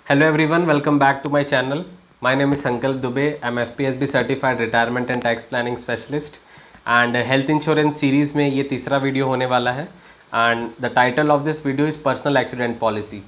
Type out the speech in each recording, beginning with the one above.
Hello everyone, welcome back to my channel. My name is Sankalp Dubey. I'm FPSB certified retirement and tax planning specialist and health insurance series में ये तीसरा video होने वाला है and the title of this video is personal accident policy.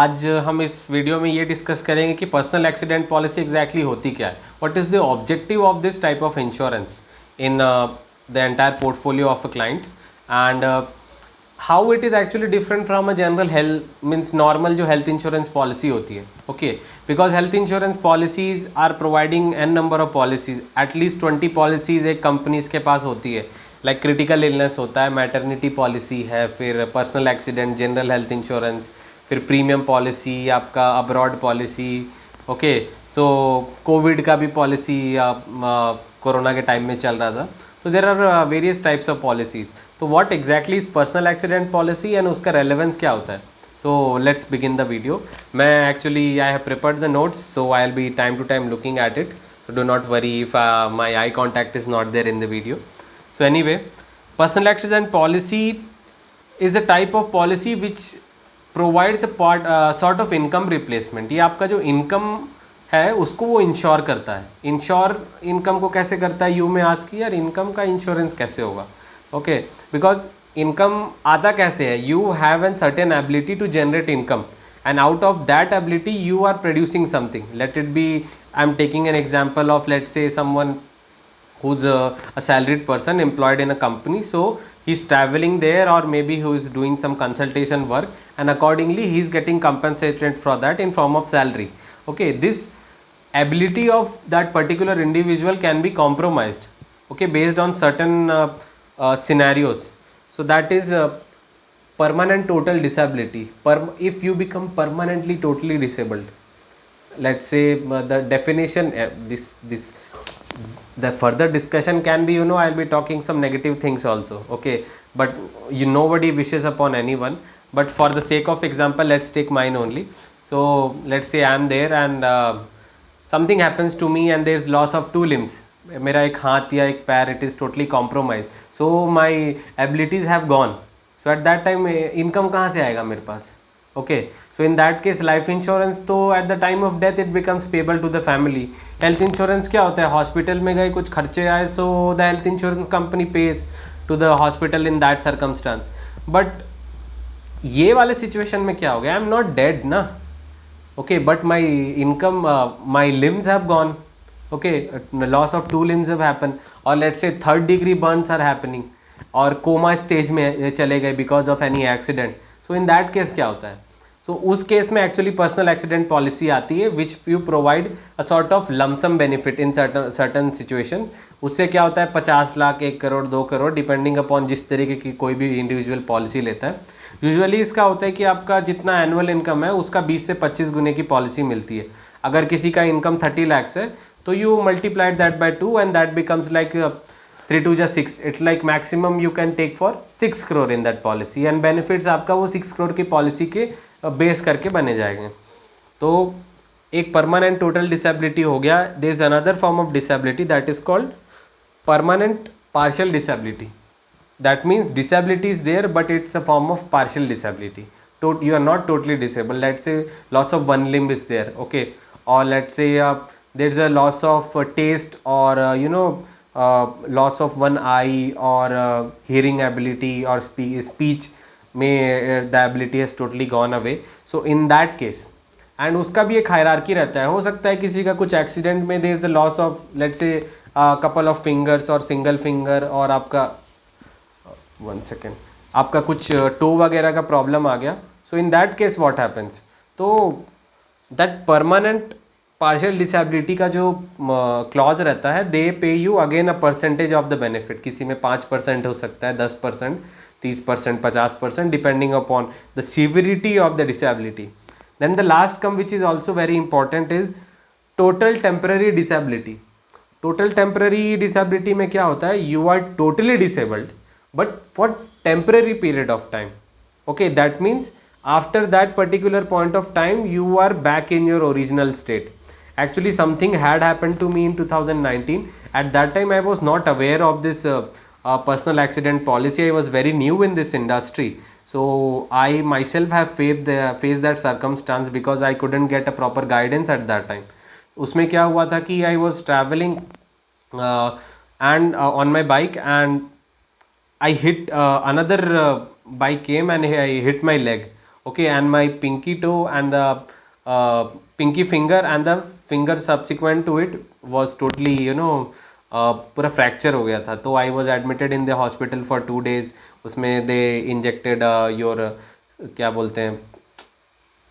आज हम इस video में ये डिस्कस करेंगे कि पर्सनल एक्सीडेंट पॉलिसी एग्जैक्टली होती क्या है, what is the objective of this type of insurance in the entire portfolio of a client and how it is actually different from a general health means normal जो health insurance policy होती है. Okay, because health insurance policies are providing an number of policies, at least 20 policies एक companies के पास होती है. Like critical illness होता है, मैटरनिटी पॉलिसी है, फिर personal accident, general health insurance, फिर प्रीमियम पॉलिसी, आपका अब्रॉड पॉलिसी. ओके, सो कोविड का भी पॉलिसी कोरोना के टाइम में चल रहा था. तो there are various types of policy. तो what exactly is personal accident policy and उसका रेलेवेंस क्या होता है. So let's begin the video. मैं actually I have prepared the notes, so I will be time to time looking at it. So do not worry if my eye contact is not there in the video. So anyway, personal accident policy is a type of policy which provides a sort of income replacement. ये आपका जो income है उसको वो ensure करता है. Ensure income को कैसे करता है, यू में आज की यार इनकम का इंश्योरेंस कैसे होगा. ओके, बिकॉज इनकम आता कैसे है, you have an certain ability to generate income and out of that ability you are producing something. Let it be, I'm taking an example of, let's say, someone who's a salaried person employed in a company, so he's traveling there, or maybe who is doing some consultation work, and accordingly he's getting compensated for that in form of salary. Okay, this ability of that particular individual can be compromised, okay, based on certain scenarios. So that is permanent total disability. If you become permanently totally disabled, let's say the definition, the further discussion can be, I'll be talking some negative things also. Okay, but nobody wishes upon anyone, but for the sake of example, let's take mine only. So let's say I'm there and something happens to me and there's loss of 2 limbs. मेरा एक हाथ या एक पैर, it is totally compromised, so my abilities have gone. So at that time income कहाँ से आएगा मेरे पास. Okay, so in that case life insurance तो at the time of death it becomes payable to the family. Health insurance क्या होता है, hospital में गए कुछ खर्चे आए, so the health insurance company pays to the hospital in that circumstance. But ये वाले सिचुएशन में क्या हो गया, आई एम नॉट डेड ना. Okay, but my income, my limbs have gone. Okay, loss of 2 limbs have happen, और let's say 3rd degree burns are happening, और coma stage में चले गए because of any accident. So in that case क्या होता है, सो उस case में एक्चुअली पर्सनल एक्सीडेंट पॉलिसी आती है which you provide a sort of lump sum benefit in certain situation. उससे क्या होता है, 50 लाख, 1 करोड़, 2 करोड़, डिपेंडिंग अपॉन जिस तरीके की कोई भी इंडिविजुअल पॉलिसी लेता है. यूजुअली इसका होता है कि आपका जितना एनुअल इनकम है उसका 20 से 25 गुने की पॉलिसी मिलती है. अगर किसी का इनकम 30 lakhs है तो you multiplied that bye 2 and that becomes like 3 2 6. It's like maximum you can take for 6 crore in that policy, and benefits आपका वो 6 crore की पॉलिसी के बेस करके बने जाएंगे. तो एक परमानेंट टोटल डिसेबिलिटी हो गया. There is another form of disability that is called permanent partial disability. That means disability is there but it's a form of partial disability. You are not totally disabled. Let's say loss of 1 limb is there, okay, or let's say there's a loss of taste, or loss of 1 eye, or hearing ability, or speech में the ability has totally gone away. So in that case, and उसका भी एक hierarchy रहता है. हो सकता है किसी का कुछ एक्सीडेंट में there is the loss of, let's say, couple of fingers or single finger, और आपका 1 second, आपका कुछ टो वगैरह का प्रॉब्लम आ गया. So in that case what happens, तो दैट परमानेंट पार्शियल डिसेबिलिटी का जो क्लॉज रहता है, they pay you again a percentage of the benefit. किसी में 5% हो सकता है, 10%, 30%, 50%, depending upon the severity of the disability. Then the last come which is also very important is total temporary disability. Total temporary disability में क्या होता है, you are totally disabled but for temporary period of time. Okay, that means after that particular point of time you are back in your original state. Actually something had happened to me in 2019. At that time I was not aware of this personal accident policy. I was very new in this industry, So I myself have faced that circumstance because I couldn't get a proper guidance at that time. उसमें क्या हुआ था कि I was traveling and on my bike, and I hit another bike came and I hit my leg. Okay, and my pinky toe and the pinky finger and the finger subsequent to it was totally, पूरा fracture हो गया था. तो I was admitted in the hospital for 2 days. उसमें दे injected your, क्या बोलते हैं,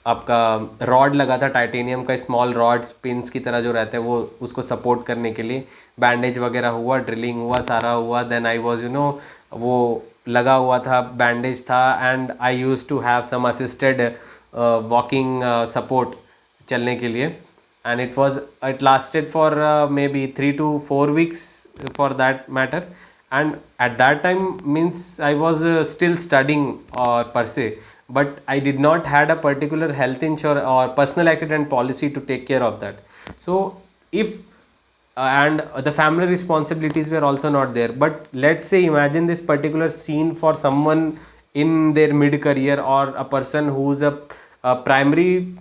आपका रॉड लगा था टाइटेनियम का, स्मॉल रॉड्स पिंस की तरह जो रहते हैं, वो उसको सपोर्ट करने के लिए बैंडेज वगैरह हुआ, ड्रिलिंग हुआ, सारा हुआ. देन आई वाज वो लगा हुआ था, बैंडेज था, and I use to have some assisted walking support चलने के लिए. And it lasted for maybe 3 to 4 weeks for that matter. And at that time means I was still studying or per se, but I did not had a particular health insurance or personal accident policy to take care of that. So if and the family responsibilities were also not there. But let's say imagine this particular scene for someone in their mid career, or a person who's a primary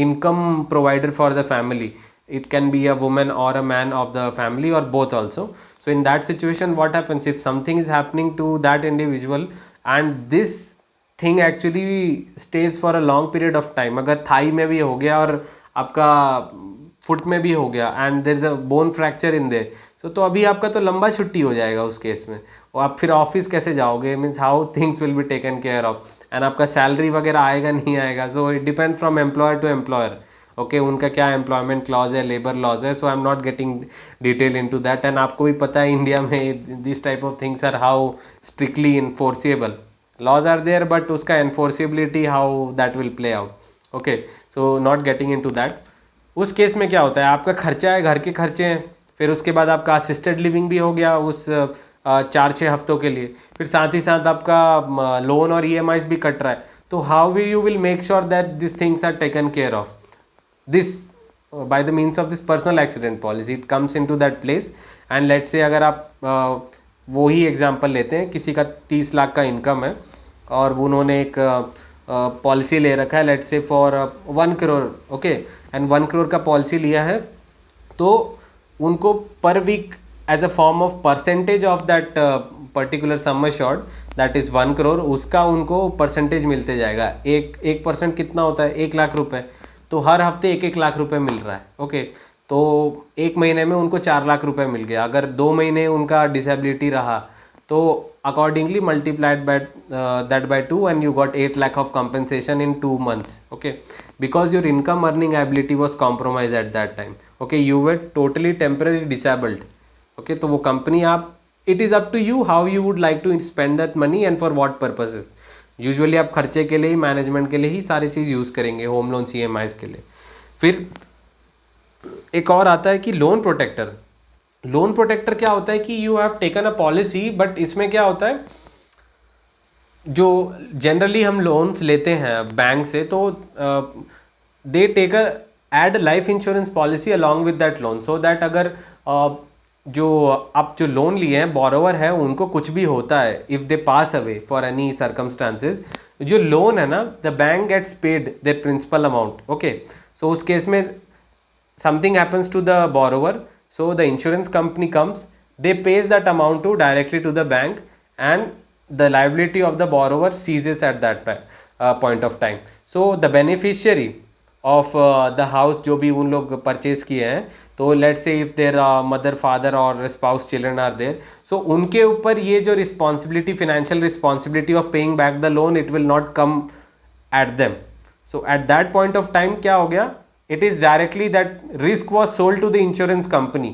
income provider for the family. It can be a woman or a man of the family, or both also. So in that situation, what happens if something is happening to that individual and this thing actually stays for a long period of time? अगर Thai में भी हो गया और आपका foot में भी हो गया, and there is a bone fracture in there, तो अभी आपका तो लंबा छुट्टी हो जाएगा उस केस में. और आप फिर ऑफिस कैसे जाओगे? Means how things will be taken care of, and आपका सैलरी वगैरह आएगा नहीं आएगा. So it depend from employer to employer. Okay, उनका क्या एम्प्लॉयमेंट क्लॉज है, लेबर लॉज है. So I am not getting detail in to that. And आपको भी पता है इंडिया में this type of things are how strictly enforceable. Laws are there, but उसका enforceability how that will play out. Okay, so not getting in to that. उस case में क्या होता है, आपका खर्चा है, घर के खर्चे हैं, फिर उसके बाद आपका असिस्टेड लिविंग भी हो गया उस 4-6 हफ्तों के लिए, फिर साथ ही साथ आपका लोन और EMIs भी कट रहा है. तो how you will make sure that this things are taken care of? This by the means of this personal accident policy, it comes into that place. And let's say अगर आप वो ही example लेते हैं, किसी का 30 लाख का इनकम है और उन्होंने एक पॉलिसी ले रखा है, let's say for 1 crore. Okay, and 1 crore का पॉलिसी लिया है, तो उनको per week as a form of percentage of that particular sum assured, that is 1 crore, उसका उनको परसेंटेज मिलते जाएगा. 1% कितना होता है? 1 लाख रुपए. तो हर हफ्ते 1-1 लाख रुपए मिल रहा है. ओके, तो 1 महीने में उनको 4 लाख रुपए मिल गया. अगर 2 महीने उनका डिसेबिलिटी रहा, तो accordingly multiplied by 2 and you got 8 lakh of compensation in 2 months. Okay, because your income earning ability was compromised at that time. Okay, you were totally temporarily disabled. Okay, तो वो कंपनी, आप, it is up to you how you would like to spend that money and for what purposes. Usually आप खर्चे के लिए ही, management के लिए ही सारी चीज़ यूज़ करेंगे, होम लोन, EMIs के लिए. फिर एक और आता है कि लोन प्रोटेक्टर. लोन प्रोटेक्टर क्या होता है कि you have taken a policy, but इसमें क्या होता है, जो जनरली हम लोन्स लेते हैं बैंक से, तो they take a life insurance policy along with that loan, so that अगर जो आप जो लोन लिए हैं, बोरोवर है, उनको कुछ भी होता है, if they pass away for any circumstances, जो लोन है ना, the bank gets paid their principal amount. Okay, so उस केस में something happens to the borrower, so the insurance company comes, they pays that amount to directly to the bank, and the liability of the borrower ceases at that point of time. So the beneficiary of the house जो भी उन लोग purchase किए हैं, तो let's say if their mother, father or spouse, children are there, so उनके ऊपर ये जो responsibility, financial responsibility of paying back the loan, it will not come at them. So at that point of time क्या हो गया, it is directly that risk was sold to the insurance company.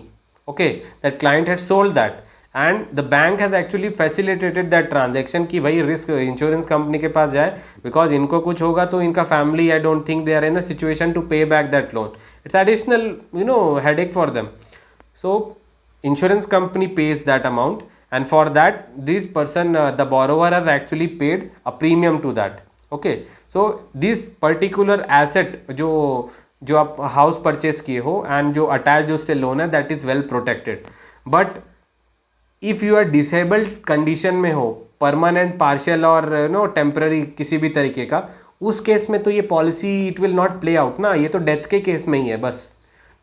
Okay, that client had sold that, and the bank has actually facilitated that transaction कि भाई risk insurance company के पास जाए, because इनको कुछ होगा तो इनका family, I don't think they are in a situation to pay back that loan. It's additional headache for them. So insurance company pays that amount, and for that this person, the borrower, has actually paid a premium to that. Okay, so this particular asset जो आप house purchase किए हो and जो attach उससे loan है, that is well protected. But if you are disabled condition में हो, permanent, partial और टेम्पररी किसी भी तरीके का, उस केस में तो ये policy it will not play out ना, ये तो डेथ के केस में ही है बस।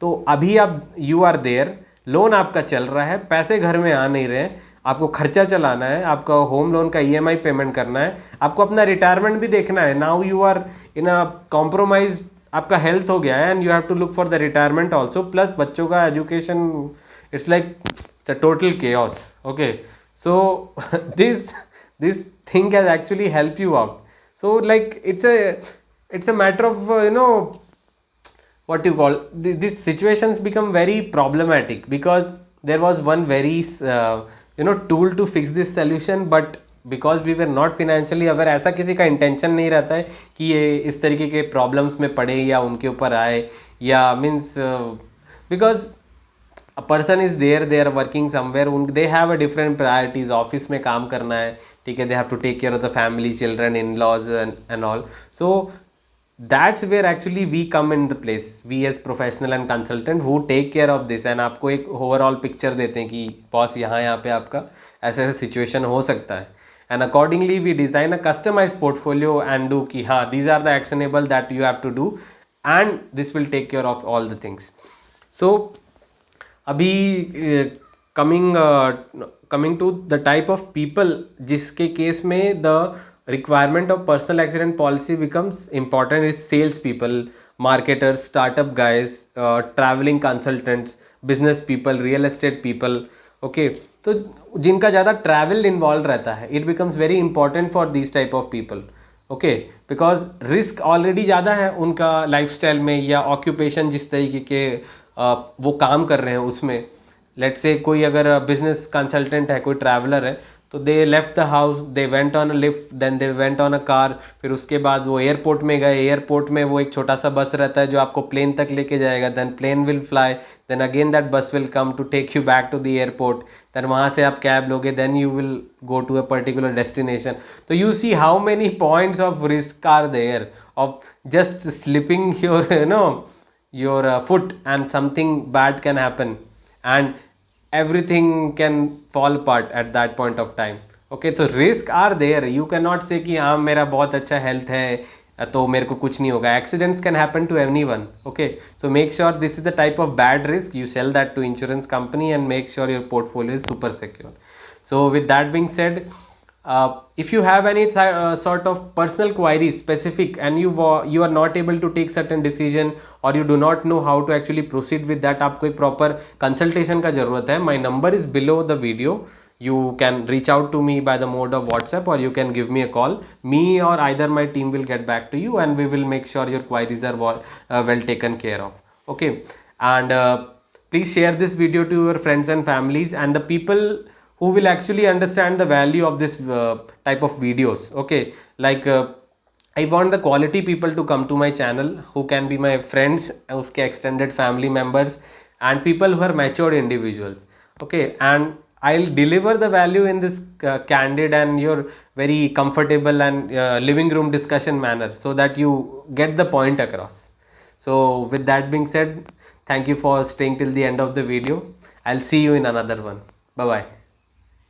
तो अभी आप यू आर देयर, लोन आपका चल रहा है, पैसे घर में आ नहीं रहे, आपको खर्चा चलाना है, आपका होम लोन का ईएमआई पेमेंट करना है, आपको अपना रिटायरमेंट भी देखना है। Now you are in a compromise, आपका हेल्थ हो गया है and you have to look for the retirement also, plus बच्चों का education, it's like it's a total chaos. Okay, so this thing has actually help you out. So like it's a matter of what you call these situations become very problematic because there was one very tool to fix this solution, but because we were not financially aware, ऐसा किसी का intention नहीं रहता है कि ये इस तरीके के problems में पड़े या उनके ऊपर आए, या means because a person is there, they are working somewhere, they have a different priorities, office में काम करना है, ठीक है, they have to take care of the family, children, in-laws and all. So that's where actually we come in the place, we as professional and consultant who take care of this, and आपको एक overall picture देते हैं कि boss यहाँ पे आपका ऐसा ऐसा situation हो सकता है, and accordingly we design a customized portfolio and do कि हाँ these are the actionable that you have to do and this will take care of all the things. So अभी coming to the type of people जिसके case में the requirement of personal accident policy becomes important is sales people, marketers, startup guys, travelling consultants, business people, real estate people. Okay, तो जिनका ज़्यादा travel involve रहता है, it becomes very important for this type of people. Okay, because risk already ज़्यादा है उनका lifestyle में या ऑक्यूपेशन जिस तरीके के वो काम कर रहे हैं उसमें. लेट से कोई अगर बिजनेस कंसल्टेंट है, कोई ट्रैवलर है, तो they left the house, they went on a lift, then they went on a car, फिर उसके बाद वो एयरपोर्ट में गए, एयरपोर्ट में वो एक छोटा सा बस रहता है जो आपको प्लेन तक लेके जाएगा, then plane will fly, then again that bus will come to take you back to the airport, then वहाँ से आप कैब लोगे, then you will go to a particular destination. तो you see how many points of risk are there of just slipping your your foot and something bad can happen and everything can fall apart at that point of time. Okay, so risk are there, you cannot say कि हाँ मेरा बहुत अच्छा health है तो मेरे को कुछ नहीं होगा. Accidents can happen to anyone. Okay, so make sure this is the type of bad risk, you sell that to insurance company and make sure your portfolio is super secure. So with that being said, if you have any sort of personal queries specific and you are not able to take certain decision or you do not know how to actually proceed with that, आपको एक proper consultation का ज़रूरत है, my number is below the video. You can reach out to me by the mode of WhatsApp or you can give me a call. Me or either my team will get back to you and we will make sure your queries are well taken care of. Okay, and please share this video to your friends and families and the people who will actually understand the value of this type of videos. Okay, like I want the quality people to come to my channel who can be my friends, uske extended family members and people who are matured individuals. Okay, and I'll deliver the value in this candid and your very comfortable and living room discussion manner so that you get the point across. So with that being said, thank you for staying till the end of the video. I'll see you in another one. Bye bye.